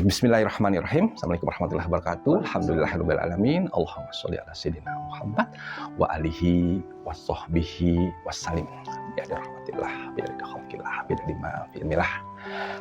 Bismillahirrahmanirrahim. Assalamualaikum warahmatullahi wabarakatuh. Alhamdulillahirabbil alamin. Allahumma sholli ala sayyidina Muhammad wa alihi washabbihi wasallim. Ya rahmatillah, bi khalqillah, bi lima filmilah.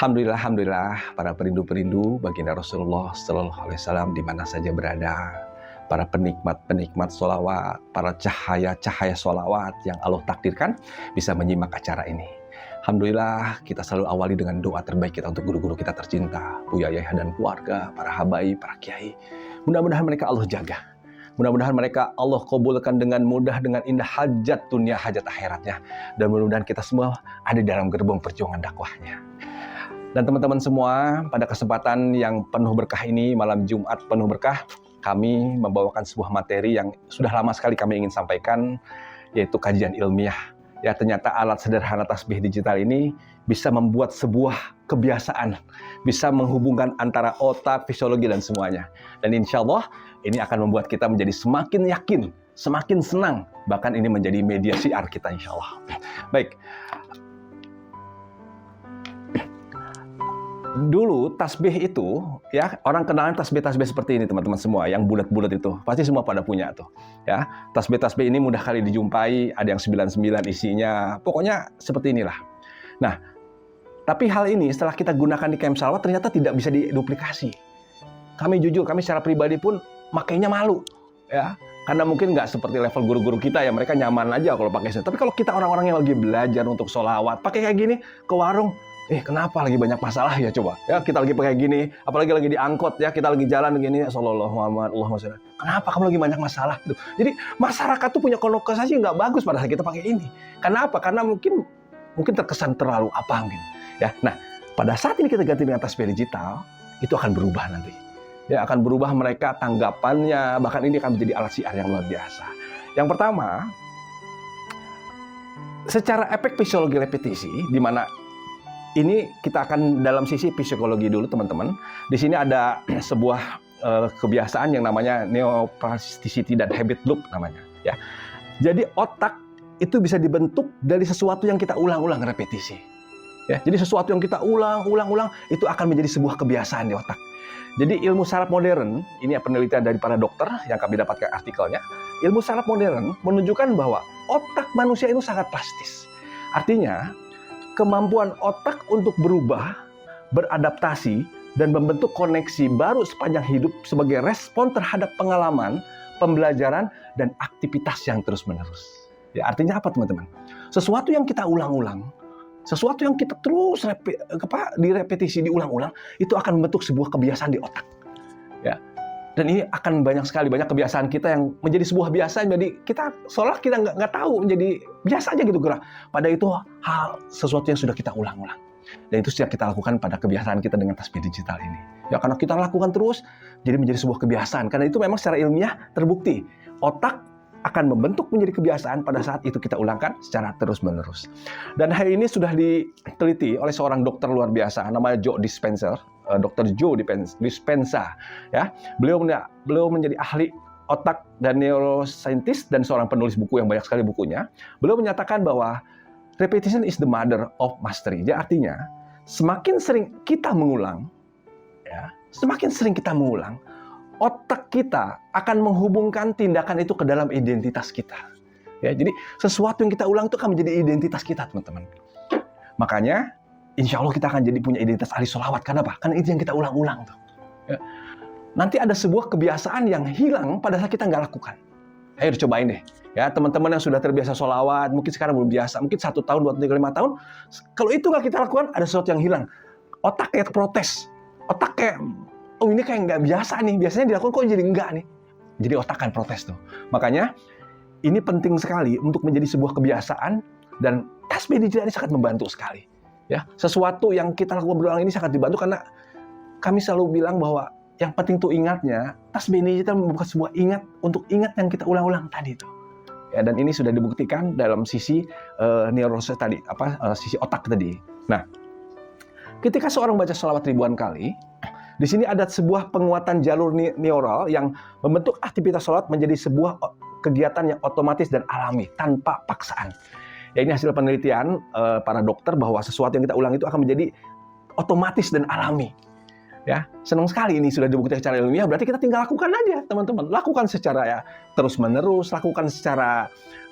Alhamdulillah para perindu-perindu baginda Rasulullah sallallahu alaihi wasallam di mana saja berada. Para penikmat-penikmat sholawat, para cahaya-cahaya sholawat yang Allah takdirkan bisa menyimak acara ini. Alhamdulillah kita selalu awali dengan doa terbaik kita untuk guru-guru kita tercinta, Buya Yahya dan keluarga, para habaib, para kiai. Mudah-mudahan mereka Allah jaga. Mudah-mudahan mereka Allah kabulkan dengan mudah, dengan indah hajat dunia, hajat akhiratnya. Dan mudah-mudahan kita semua ada dalam gerbong perjuangan dakwahnya. Dan teman-teman semua, pada kesempatan yang penuh berkah ini, malam Jumat penuh berkah, kami membawakan sebuah materi yang sudah lama sekali kami ingin sampaikan, yaitu kajian ilmiah. Ya, ternyata alat sederhana tasbih digital ini bisa membuat sebuah kebiasaan, bisa menghubungkan antara otak, fisiologi, dan semuanya. Dan insya Allah ini akan membuat kita menjadi semakin yakin, semakin senang, bahkan ini menjadi media syiar kita insya Allah. Baik. Dulu tasbih itu, ya orang kenalan tasbih-tasbih seperti ini teman-teman semua, yang bulat-bulat itu, pasti semua pada punya tuh. Ya, tasbih-tasbih ini mudah kali dijumpai, ada yang 99 isinya, pokoknya seperti inilah. Nah, tapi hal ini setelah kita gunakan di camp salawat ternyata tidak bisa diduplikasi. Kami jujur, kami secara pribadi pun makainya malu, ya. Karena mungkin nggak seperti level guru-guru kita ya, mereka nyaman aja kalau pakai itu. Tapi kalau kita orang-orang yang lagi belajar untuk sholawat, pakai kayak gini ke warung, kenapa lagi banyak masalah ya coba? Ya kita lagi pakai gini, apalagi lagi diangkot ya, kita lagi jalan begini, sallallahu Muhammad, Allahumma sholli. Kenapa kamu lagi banyak masalah? Gitu. Jadi masyarakat tuh punya konotasi nggak bagus pada saat kita pakai ini. Kenapa? Karena mungkin terkesan terlalu apa mungkin. Ya, nah pada saat ini kita ganti dengan tasbih digital, itu akan berubah nanti. Ya akan berubah mereka tanggapannya, bahkan ini akan menjadi alat syiar yang luar biasa. Yang pertama, secara efek fisiologi repetisi, di mana ini kita akan dalam sisi psikologi dulu teman-teman. Di sini ada sebuah kebiasaan yang namanya neuroplasticity dan habit loop namanya. Ya, jadi otak itu bisa dibentuk dari sesuatu yang kita ulang-ulang repetisi. Ya, jadi sesuatu yang kita ulang-ulang itu akan menjadi sebuah kebiasaan di otak. Jadi ilmu saraf modern, ini penelitian dari para dokter yang kami dapatkan artikelnya. Ilmu saraf modern menunjukkan bahwa otak manusia itu sangat plastis. Artinya kemampuan otak untuk berubah, beradaptasi, dan membentuk koneksi baru sepanjang hidup sebagai respon terhadap pengalaman, pembelajaran, dan aktivitas yang terus-menerus. Ya, artinya apa teman-teman? Sesuatu yang kita ulang-ulang, sesuatu yang kita terus direpetisi, diulang-ulang, itu akan membentuk sebuah kebiasaan di otak. Ya. Dan ini akan banyak kebiasaan kita yang menjadi sebuah biasa, jadi kita seolah kita nggak tahu, menjadi biasa aja gitu gerak. Pada itu hal sesuatu yang sudah kita ulang-ulang. Dan itu sudah kita lakukan pada kebiasaan kita dengan tasbih digital ini. Ya karena kita lakukan terus, jadi menjadi sebuah kebiasaan. Karena itu memang secara ilmiah terbukti otak akan membentuk menjadi kebiasaan pada saat itu kita ulangkan secara terus-menerus. Dan hal ini sudah diteliti oleh seorang dokter luar biasa, namanya Joe Dispenza. Dr. Joe Dispenza, ya. Beliau menjadi ahli otak dan neuroscientist dan seorang penulis buku yang banyak sekali bukunya. Beliau menyatakan bahwa repetition is the mother of mastery. Jadi artinya semakin sering kita mengulang, ya, otak kita akan menghubungkan tindakan itu ke dalam identitas kita. Ya, jadi sesuatu yang kita ulang itu akan menjadi identitas kita, teman-teman. Makanya insya Allah kita akan jadi punya identitas ahli sholawat. Kenapa? Karena itu yang kita ulang-ulang tuh. Ya. Nanti ada sebuah kebiasaan yang hilang pada saat kita nggak lakukan. Ayo cobain deh. Ya, teman-teman yang sudah terbiasa sholawat, mungkin sekarang belum biasa, mungkin 1 tahun, 2 tahun, 3, 5 tahun. Kalau itu nggak kita lakukan, ada sesuatu yang hilang. Otak kayak protes. Otak kayak, oh ini kayak nggak biasa nih. Biasanya dilakukan kok jadi enggak nih. Jadi otak kan protes tuh. Makanya ini penting sekali untuk menjadi sebuah kebiasaan, dan tasbih digital ini sangat membantu sekali. Ya, sesuatu yang kita lakukan berulang ini sangat dibantu karena kami selalu bilang bahwa yang penting tuh ingatnya, tasbih digital membuka sebuah ingat yang kita ulang-ulang tadi itu. Ya, dan ini sudah dibuktikan dalam sisi neuroscience tadi, sisi otak tadi. Nah, ketika seorang baca sholawat ribuan kali, di sini ada sebuah penguatan jalur neural yang membentuk aktivitas sholawat menjadi sebuah kegiatan yang otomatis dan alami tanpa paksaan. Ya, ini hasil penelitian para dokter bahwa sesuatu yang kita ulang itu akan menjadi otomatis dan alami. Ya, senang sekali ini sudah dibuktikan secara ilmiah, berarti kita tinggal lakukan aja, teman-teman. Lakukan secara ya terus-menerus, lakukan secara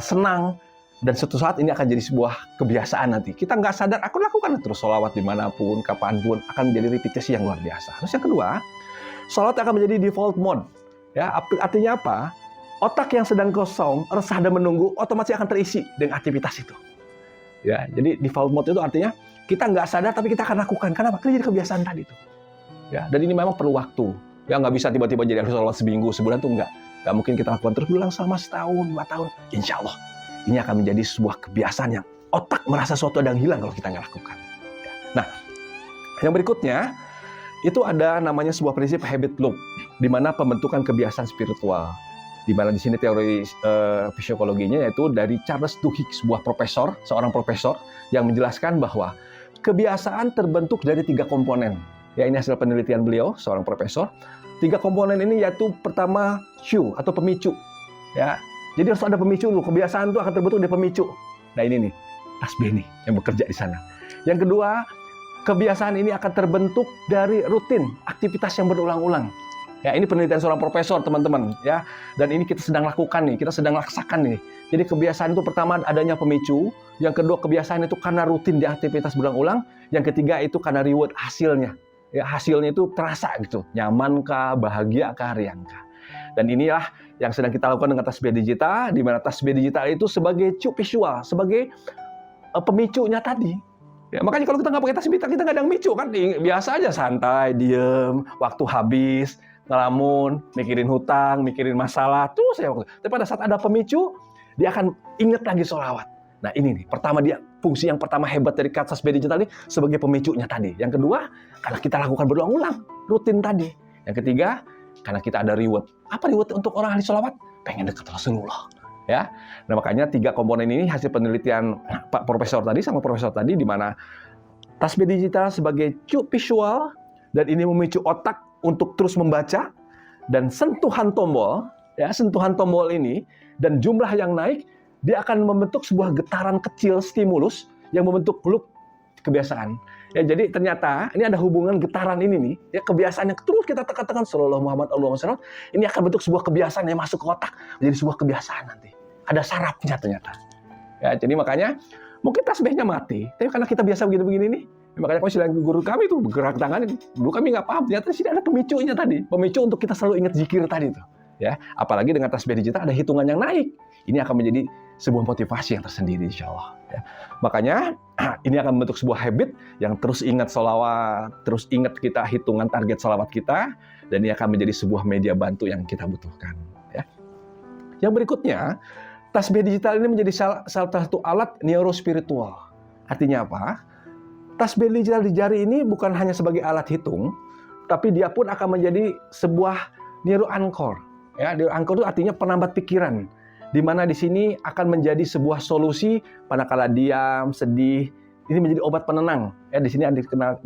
senang, dan suatu saat ini akan jadi sebuah kebiasaan nanti. Kita nggak sadar, aku lakukan terus sholawat dimanapun, kapanpun, akan menjadi repetisi yang luar biasa. Terus yang kedua, sholawat akan menjadi default mode. Ya, artinya apa? Otak yang sedang kosong, resah dan menunggu, otomatis akan terisi dengan aktivitas itu. Ya, jadi default mode itu artinya kita nggak sadar, tapi kita akan lakukan. Kenapa? Karena jadi kebiasaan tadi itu. Ya, dan ini memang perlu waktu. Ya, nggak bisa tiba-tiba jadi sholat seminggu, sebulan tuh nggak. Nggak mungkin kita lakukan terus berulang selama setahun, 2 tahun. Insya Allah, ini akan menjadi sebuah kebiasaan yang otak merasa sesuatu ada yang hilang kalau kita nggak lakukan. Ya. Nah, yang berikutnya, itu ada namanya sebuah prinsip habit loop, di mana pembentukan kebiasaan spiritual. Di mana di sini teori psikologinya yaitu dari Charles Duhigg, seorang profesor yang menjelaskan bahwa kebiasaan terbentuk dari 3 komponen. Ya, ini hasil penelitian beliau, seorang profesor. 3 komponen ini yaitu pertama cue atau pemicu. Ya, jadi harus ada pemicu dulu. Kebiasaan itu akan terbentuk dari pemicu. Nah ini nih, tasbih nih yang bekerja di sana. Yang kedua, kebiasaan ini akan terbentuk dari rutin, aktivitas yang berulang-ulang. Ya, ini penelitian seorang profesor, teman-teman. Ya, dan ini kita sedang lakukan nih, kita sedang laksakan nih. Jadi kebiasaan itu pertama adanya pemicu. Yang kedua, kebiasaan itu karena rutin di aktivitas berulang-ulang. Yang ketiga itu karena reward, hasilnya. Ya, hasilnya itu terasa gitu, nyamankah, bahagiakah, riangkah. Dan inilah yang sedang kita lakukan dengan tasbih digital, di mana tasbih digital itu sebagai cue visual, sebagai pemicunya tadi. Ya, makanya kalau kita nggak pakai tasbih, kita nggak ada yang micu kan, biasa aja santai, diem, waktu habis, ngelamun, mikirin hutang, mikirin masalah, terus ya waktu. Tapi pada saat ada pemicu, dia akan ingat lagi sholawat. Nah ini nih, pertama dia fungsi yang pertama hebat dari tasbih digital ini sebagai pemicunya tadi. Yang kedua, karena kita lakukan berulang-ulang, rutin tadi. Yang ketiga, karena kita ada reward. Apa reward untuk orang ahli sholawat? Pengen dekat Rasulullah. Ya, nah makanya 3 komponen ini hasil penelitian Pak Profesor tadi sama Profesor tadi, di mana tasbih digital sebagai cue visual dan ini memicu otak untuk terus membaca, dan sentuhan tombol, ya sentuhan tombol ini dan jumlah yang naik, dia akan membentuk sebuah getaran kecil stimulus yang membentuk loop kebiasaan. Ya, jadi ternyata ini ada hubungan getaran ini nih, ya kebiasaan yang terus kita tekan-tekan sallallahu Muhammad Allahumma shalli, ini akan bentuk sebuah kebiasaan yang masuk ke otak menjadi sebuah kebiasaan nanti. Ada sarafnya ternyata. Ya, jadi makanya mungkin tasbihnya mati, tapi karena kita biasa begini-begini nih, makanya kalau silang guru kami tuh bergerak tangannya, dulu kami nggak paham, ternyata di sini ada pemicunya tadi, pemicu untuk kita selalu ingat zikir tadi tuh. Ya, apalagi dengan tasbih digital ada hitungan yang naik, ini akan menjadi sebuah motivasi yang tersendiri insya Allah. Ya. Makanya ini akan membentuk sebuah habit yang terus ingat sholawat, terus ingat kita hitungan target sholawat kita, dan ini akan menjadi sebuah media bantu yang kita butuhkan. Ya. Yang berikutnya, tasbih digital ini menjadi salah satu alat neurospiritual. Artinya apa? Tasbih digital di jari ini bukan hanya sebagai alat hitung, tapi dia pun akan menjadi sebuah neuroanchor. Ya, neuroanchor itu artinya penambat pikiran, di mana di sini akan menjadi sebuah solusi manakala diam, sedih. Ini menjadi obat penenang. Ya, di sini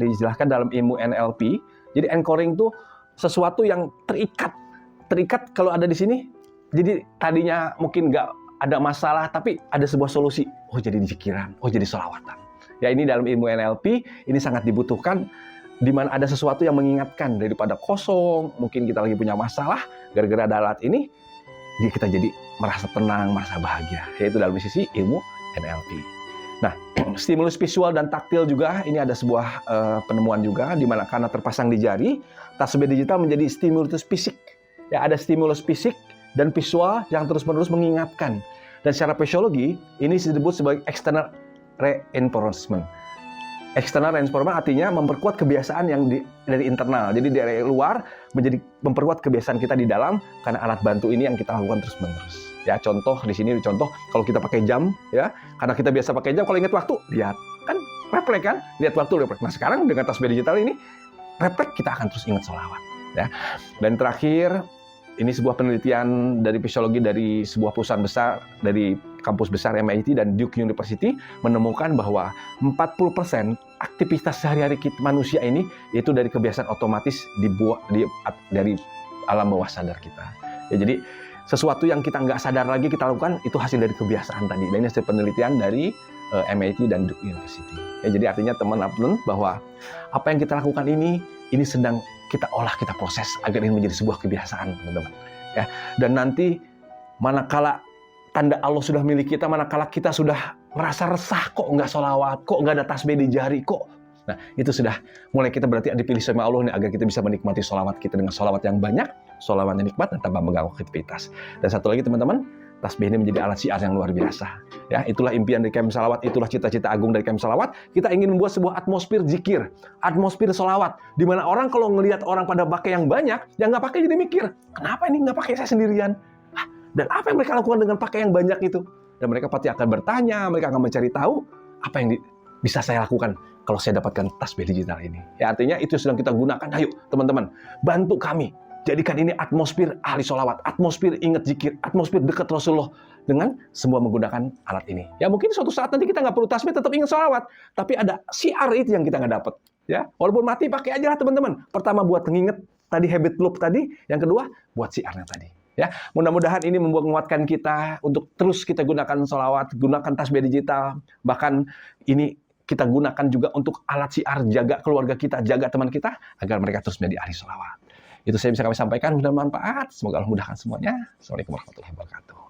dijelaskan dalam ilmu NLP. Jadi anchoring itu sesuatu yang terikat kalau ada di sini. Jadi tadinya mungkin nggak ada masalah, tapi ada sebuah solusi. Oh jadi pikiran, oh jadi sholawatan. Ya ini dalam ilmu NLP ini sangat dibutuhkan, di mana ada sesuatu yang mengingatkan daripada kosong. Mungkin kita lagi punya masalah, gara-gara ada alat ini, kita jadi merasa tenang, merasa bahagia. Yaitu dalam sisi ilmu NLP. Nah, stimulus visual dan taktil juga, ini ada sebuah penemuan juga, di mana karena terpasang di jari, tasbih digital menjadi stimulus fisik. Ya, ada stimulus fisik dan visual yang terus-menerus mengingatkan. Dan secara fisiologi, ini disebut sebagai external reinforcement. External reinforcement artinya memperkuat kebiasaan yang dari internal. Jadi dari luar menjadi memperkuat kebiasaan kita di dalam, karena alat bantu ini yang kita lakukan terus-menerus. Ya, contoh di sini contoh kalau kita pakai jam, ya, karena kita biasa pakai jam, kalau ingat waktu, lihat kan refleks kan, lihat waktu refleks. Nah sekarang dengan tasbih digital ini refleks, kita akan terus ingat sholawat. Ya, dan terakhir ini sebuah penelitian dari fisiologi dari sebuah perusahaan besar, dari kampus besar MIT dan Duke University, menemukan bahwa 40% aktivitas sehari-hari manusia ini itu dari kebiasaan otomatis dari alam bawah sadar kita. Ya, jadi sesuatu yang kita nggak sadar lagi kita lakukan, itu hasil dari kebiasaan tadi. Dan ini hasil penelitian dari MIT dan Duke University. Ya, jadi artinya teman-teman bahwa apa yang kita lakukan ini sedang kita olah, kita proses agar ini menjadi sebuah kebiasaan, teman-teman. Ya, dan nanti manakala tanda Allah sudah milik kita, manakala kita sudah merasa resah, kok nggak sholawat, kok nggak ada tasbih di jari, kok. Nah, itu sudah mulai kita berarti dipilih sama Allah nih, agar kita bisa menikmati sholawat kita dengan sholawat yang banyak, sholawat yang nikmat, dan tanpa mengganggu aktivitas. Dan satu lagi teman-teman, tasbih ini menjadi alat syiar yang luar biasa. Ya, itulah impian dari KM Salawat, itulah cita-cita agung dari KM Salawat. Kita ingin membuat sebuah atmosfer zikir, atmosfer sholawat, di mana orang kalau ngelihat orang pada pakai yang banyak, yang nggak pakai jadi mikir, kenapa ini nggak pakai saya sendirian? Dan apa yang mereka lakukan dengan pakai yang banyak itu? Dan mereka pasti akan bertanya, mereka akan mencari tahu apa yang bisa saya lakukan kalau saya dapatkan tasbih digital ini. Ya, artinya itu sedang kita gunakan. Ayo teman-teman, bantu kami. Jadikan ini atmosfer ahli sholawat, atmosfer ingat zikir, atmosfer dekat Rasulullah dengan semua menggunakan alat ini. Ya mungkin suatu saat nanti kita nggak perlu tasbih, tetap ingat sholawat. Tapi ada syiar itu yang kita nggak dapat. Ya, walaupun mati pakai aja lah teman-teman. Pertama buat mengingat tadi habit loop tadi, yang kedua buat syiarnya tadi. Ya, mudah-mudahan ini menguatkan kita untuk terus kita gunakan sholawat, gunakan tasbih digital, bahkan ini kita gunakan juga untuk alat syiar, jaga keluarga kita, jaga teman kita, agar mereka terus menjadi ahli sholawat. Itu saya bisa kami sampaikan, mudah-mudahan bermanfaat. Semoga Allah mudahkan semuanya. Assalamualaikum warahmatullahi wabarakatuh.